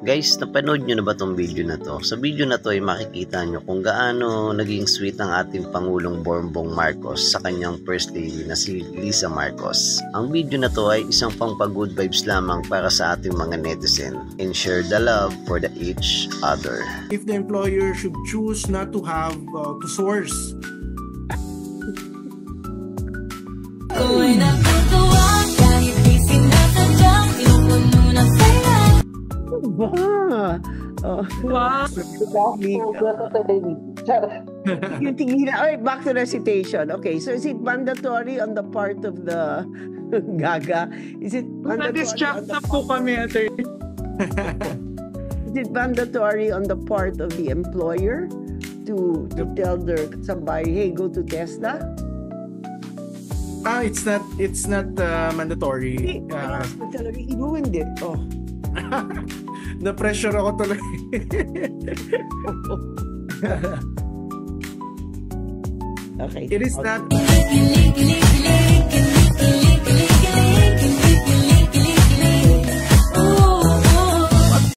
Guys, napanood nyo na ba tong video na to? Sa video na to ay makikita nyo kung gaano naging sweet ang ating Pangulong Bongbong Marcos sa kanyang First Lady na si Liza Marcos. Ang video na to ay isang pang-good vibes lamang para sa ating mga netizen and share the love for the each other. If the employer should choose not to have to source Wow. Yung tingin na, okay, back to recitation. Okay, so is it mandatory on the part of the gaga? Is it mandatory Na-distract na po kami, attorney. Is it mandatory on the part of the employer to tell their somebody, hey, go to TESDA? It's not mandatory. Talaga, i-ruined it. Oh. Na-pressure ako talaga. Okay. It is not